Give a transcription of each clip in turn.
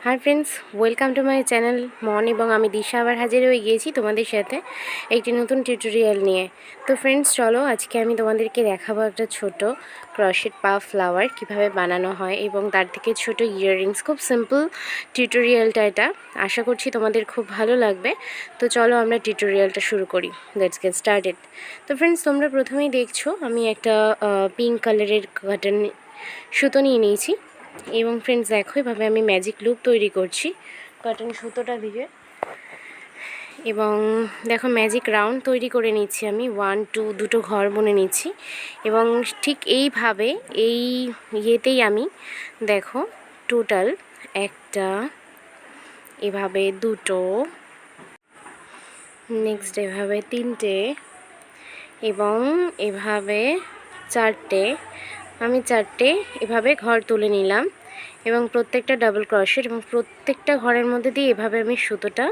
Hi friends, welcome to my channel মন এবং আমি দিশা আবার হাজির হয়ে গিয়েছি তোমাদের সাথে একটি নতুন টিউটোরিয়াল নিয়ে। তো ফ্রেন্ডস চলো, আজকে আমি তোমাদেরকে দেখাবো একটা ছোট ক্রশেট পাফ ফ্লাওয়ার কিভাবে বানানো হয় এবং তার থেকে ছোট ইয়াররিংস। খুব সিম্পল টিউটোরিয়ালটা এটা, আশা করছি তোমাদের খুব ভালো লাগবে। তো চলো আমরা টিউটোরিয়ালটা শুরু করি। Let's get started. তো ফ্রেন্ডস, তোমরা প্রথমেই দেখছো আমি একটা পিঙ্ক কালারের কটন সুতো নিয়ে নিয়েছি এবং ফ্রেন্ডস দেখো এভাবে আমি ম্যাজিক লুপ তৈরি করছি কটন সুতোটা দিয়ে। এবং দেখো ম্যাজিক রাউন্ড তৈরি করে নিচ্ছি আমি 1 2 দুটো ঘর বুনে নিচ্ছি এবং ঠিক এইভাবে এই ইয়েতেই আমি দেখো টোটাল একটা, এভাবে দুটো, নেক্সট এভাবে তিনটে এবং এভাবে চারটে, আমি চারটে এভাবে ঘর তুলে নিলাম এবং প্রত্যেকটা ডাবল ক্রোশেট এবং প্রত্যেকটা ঘরের মধ্যে দিয়ে এভাবে আমি সুতোটা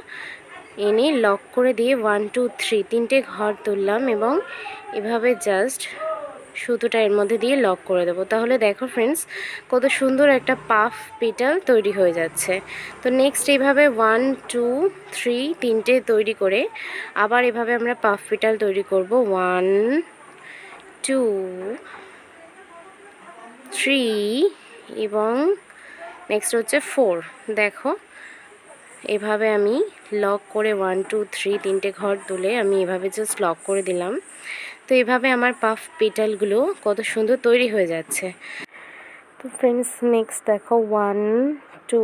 এনে লক করে দিয়ে 1 2 3 তিনটে ঘর তুললাম এবং এভাবে জাস্ট সুতোটা এর মধ্যে দিয়ে লক করে দেবো। তাহলে দেখো ফ্রেন্ডস কত সুন্দর একটা পাফ পেটাল তৈরি হয়ে যাচ্ছে। তো নেক্সট এইভাবে 1 2 3 তিনটে তৈরি করে আবার এভাবে আমরা পাফ পেটাল তৈরি করব 1 2 3 এবং নেক্সট হচ্ছে 4। দেখো এভাবে আমি লক করে 1 2 3 তিনটে ঘর তুলে আমি এভাবে জাস্ট লক করে দিলাম। তো এভাবে আমার পাফ পেটালগুলো কত সুন্দর তৈরি হয়ে যাচ্ছে। তো ফ্রেন্ডস নেক্সট দেখো 1 2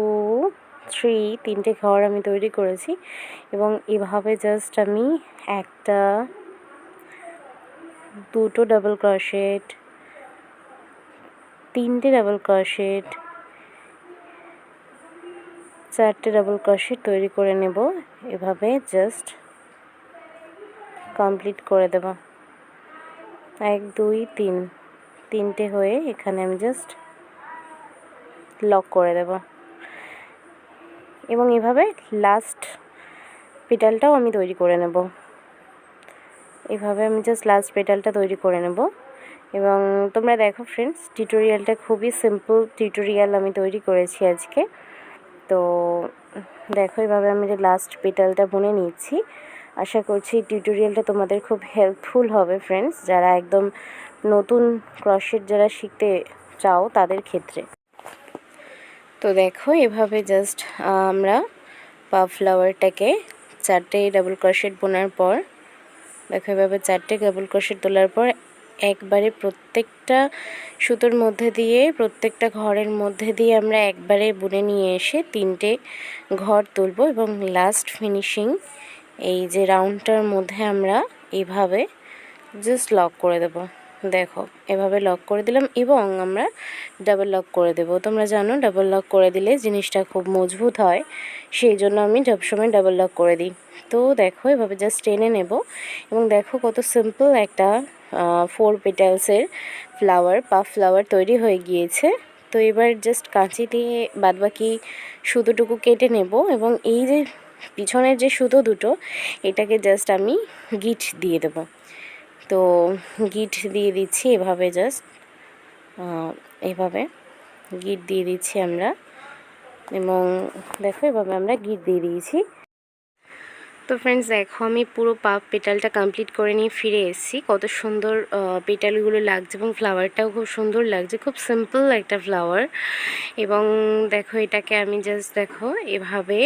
3 তিনটে ঘর আমি তৈরি করেছি এবং এভাবে জাস্ট আমি একটা, দুটো ডাবল ক্রোশেট, তিনটে ডাবল ক্রোশেট, চারটে ডাবল ক্রোশেট তৈরি করে নেব। এভাবে জাস্ট কমপ্লিট করে দেব। 1 2 3 তিনটে হয়ে এখানে আমি জাস্ট লক করে দেব এবং এভাবে লাস্ট পেটালটাও আমি তৈরি করে নেব। এভাবে আমি জাস্ট লাস্ট পেটালটা তৈরি করে নেব এবং তোমরা দেখো ফ্রেন্ডস টিউটোরিয়ালটা খুবই সিম্পল টিউটোরিয়াল আমি তৈরি করেছি আজকে। তো দেখো এভাবে আমি যে লাস্ট পেটালটা বুনে নিচ্ছি। আশা করছি টিউটোরিয়ালটা তোমাদের খুব হেল্পফুল হবে ফ্রেন্ডস, যারা একদম নতুন ক্রোশেট যারা শিখতে চাও তাদের ক্ষেত্রে। তো দেখো এভাবে জাস্ট আমরা পাফ ফ্লাওয়ারটাকে চারটে ডাবল ক্রোশেট বোনার পর, দেখো এভাবে চারটে ডাবল ক্রোশেট তোলার পর একবারে প্রত্যেকটা সুতোর মধ্যে দিয়ে প্রত্যেকটা ঘরের মধ্যে দিয়ে আমরা একবারে বুনে নিয়ে এসে তিনটে ঘর তুলব এবং লাস্ট ফিনিশিং এই যে রাউন্ডটার মধ্যে আমরা এইভাবে জাস্ট লক করে দেব। দেখো এভাবে লক করে দিলাম এবং আমরা ডাবল লক করে দেব। তোমরা জানো ডাবল লক করে দিলে জিনিসটা খুব মজবুত হয়, সেই জন্য আমি সবসময় ডাবল লক করে দিই। তো দেখো এভাবে জাস্ট টেনে নেব এবং দেখো কত সিম্পল একটা 4 পেটালসের ফ্লাওয়ার, পাফ ফ্লাওয়ার তৈরি হয়ে গিয়েছে। তো এবার জাস্ট কাঁচি দিয়ে বাদবাকি সুতোটুকু কেটে নেব এবং এই যে পিছনের যে সুতো দুটো এটাকে জাস্ট আমি গিট দিয়ে দেব। তো গিট দিয়ে দিচ্ছি এভাবে জাস্ট এভাবে গিট দিয়ে দিচ্ছি আমরা এবং দেখো এভাবে আমরা গিট দিয়ে দিয়েছি। তো ফ্রেন্ডস দেখো আমি পুরো পাফ পেটালটা কমপ্লিট করে নিয়ে ফিরে এসেছি। কত সুন্দর পেটালগুলো লাগছে এবং ফ্লাওয়ারটাও খুব সুন্দর লাগছে, খুব সিম্পল একটা ফ্লাওয়ার। এবং দেখো এটাকে আমি জাস্ট দেখো এভাবে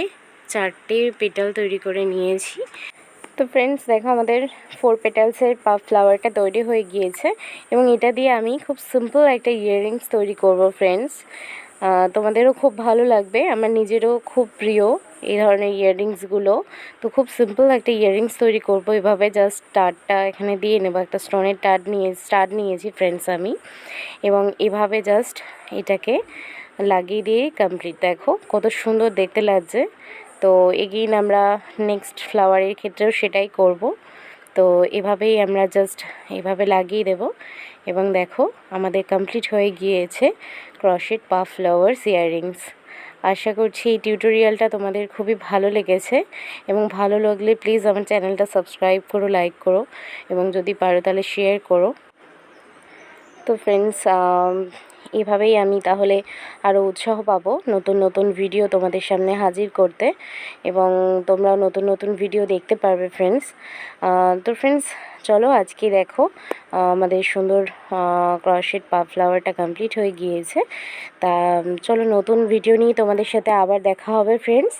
চারটে পেটাল তৈরি করে নিয়েছি। তো ফ্রেন্ডস দেখো আমাদের 4 পেটালসের পাফ ফ্লাওয়ারটা তৈরি হয়ে গিয়েছে এবং এটা দিয়ে আমি খুব সিম্পল একটা ইয়াররিংস তৈরি করব ফ্রেন্ডস। তোমাদেরও খুব ভালো লাগবে, আমার নিজেরও খুব প্রিয় এই ধরনের ইয়াররিংসগুলো। তো খুব সিম্পল একটা ইয়াররিংস তৈরি করব। এভাবে জাস্ট স্টাডটা এখানে দিয়ে নেব, একটা স্টোনের স্টাড নিয়েছি ফ্রেন্ডস আমি এবং এভাবে জাস্ট এটাকে লাগিয়ে দিয়ে কমপ্লিট। দেখো কত সুন্দর দেখতে লাগছে। তো এগেইন আমরা নেক্সট ফ্লাওয়ারের ক্ষেত্রেও সেটাই করব। তো এভাবেই আমরা জাস্ট এভাবে লাগিয়ে দেব এবং দেখো আমাদের কমপ্লিট হয়ে গিয়েছে ক্রোশেট পাফ ফ্লাওয়ার্স ইয়াররিংস। আশা করছি এই টিউটোরিয়ালটা তোমাদের খুবই ভালো লেগেছে এবং ভালো লাগলে প্লিজ আমার চ্যানেলটা সাবস্ক্রাইব করো, লাইক করো এবং যদি পারো তাহলে শেয়ার করো। তো ফ্রেন্ডস এভাবেই আমি তাহলে আরও উৎসাহ পাবো নতুন নতুন ভিডিও তোমাদের সামনে হাজির করতে, এবং তোমরাও নতুন নতুন ভিডিও দেখতে পারবে ফ্রেন্ডস। তো ফ্রেন্ডস চলো আজকে দেখো আমাদের সুন্দর ক্রশেট পা ফ্লাওয়ারটা কমপ্লিট হয়ে গিয়েছে। তা চলো নতুন ভিডিও নিয়ে তোমাদের সাথে আবার দেখা হবে ফ্রেন্ডস।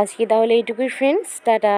আজকে তাহলে এইটুকুই ফ্রেন্ডস, টাটা।